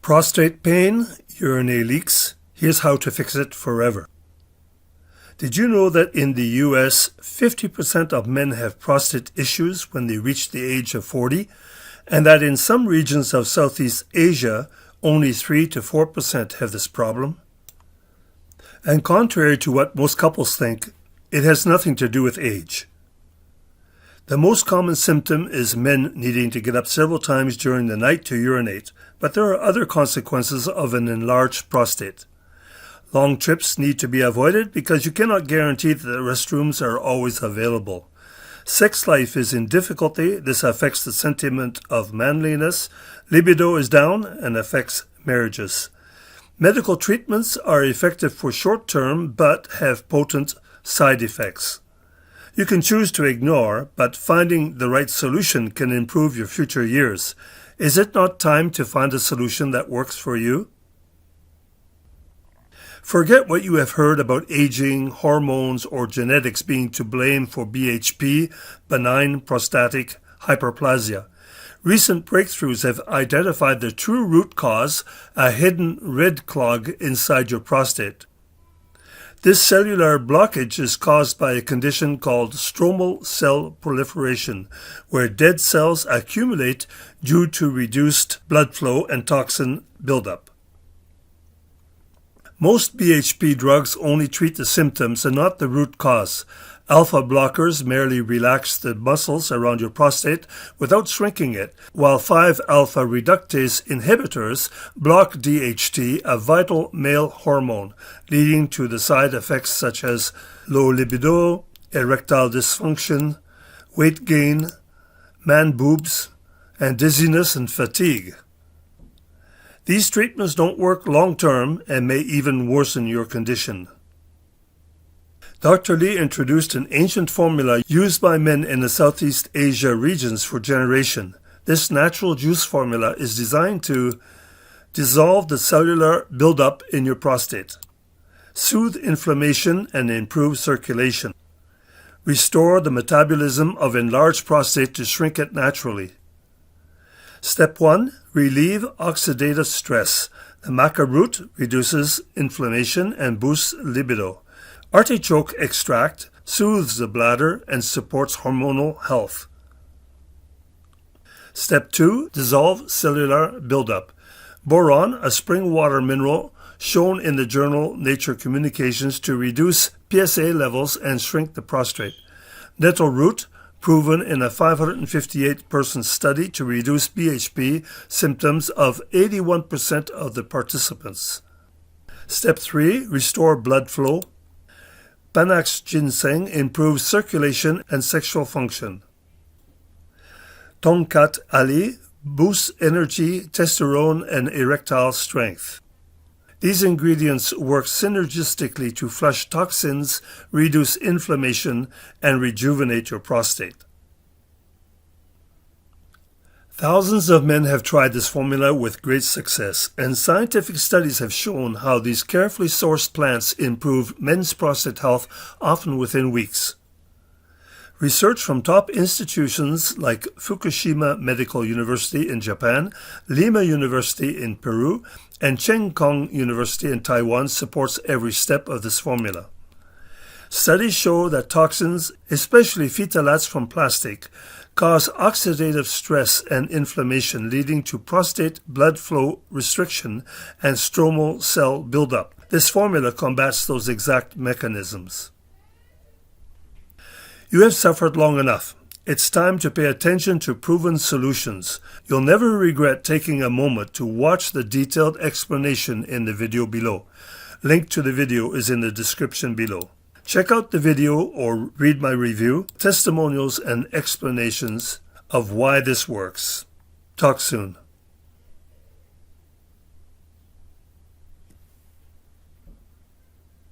Prostate pain, urinary leaks, here's how to fix it forever. Did you know that in the US, 50% of men have prostate issues when they reach the age of 40, and that in some regions of Southeast Asia, only 3 to 4% have this problem? And contrary to what most couples think, it has nothing to do with age. The most common symptom is men needing to get up several times during the night to urinate, but there are other consequences of an enlarged prostate. Long trips need to be avoided because you cannot guarantee that the restrooms are always available. Sex life is in difficulty. This affects the sentiment of manliness. Libido is down and affects marriages. Medical treatments are effective for short term but have potent side effects. You can choose to ignore, but finding the right solution can improve your future years. Is it not time to find a solution that works for you? Forget what you have heard about aging, hormones, or genetics being to blame for BHP, benign prostatic hyperplasia. Recent breakthroughs have identified the true root cause, a hidden red clog inside your prostate. This cellular blockage is caused by a condition called stromal cell proliferation, where dead cells accumulate due to reduced blood flow and toxin buildup. Most BHP drugs only treat the symptoms and not the root cause. Alpha blockers merely relax the muscles around your prostate without shrinking it, while 5-alpha reductase inhibitors block DHT, a vital male hormone, leading to the side effects such as low libido, erectile dysfunction, weight gain, man boobs, and dizziness and fatigue. These treatments don't work long-term and may even worsen your condition. Dr. Lee introduced an ancient formula used by men in the Southeast Asia regions for generations. This natural juice formula is designed to dissolve the cellular buildup in your prostate, soothe inflammation and improve circulation, restore the metabolism of enlarged prostate to shrink it naturally. Step 1. Relieve oxidative stress. The maca root reduces inflammation and boosts libido. Artichoke extract soothes the bladder and supports hormonal health. Step 2. Dissolve cellular buildup. Boron, a spring water mineral shown in the journal Nature Communications to reduce PSA levels and shrink the prostate. Nettle root, proven in a 558-person study to reduce BHP symptoms of 81% of the participants. Step 3. Restore blood flow. Panax ginseng improves circulation and sexual function. Tongkat Ali boosts energy, testosterone, and erectile strength. These ingredients work synergistically to flush toxins, reduce inflammation, and rejuvenate your prostate. Thousands of men have tried this formula with great success, and scientific studies have shown how these carefully sourced plants improve men's prostate health, often within weeks. Research from top institutions like Fukushima Medical University in Japan, Lima University in Peru, and Cheng Kung University in Taiwan supports every step of this formula. Studies show that toxins, especially phthalates from plastic, cause oxidative stress and inflammation, leading to prostate blood flow restriction and stromal cell buildup. This formula combats those exact mechanisms. You have suffered long enough. It's time to pay attention to proven solutions. You'll never regret taking a moment to watch the detailed explanation in the video below. Link to the video is in the description below. Check out the video or read my review, testimonials and explanations of why this works. Talk soon.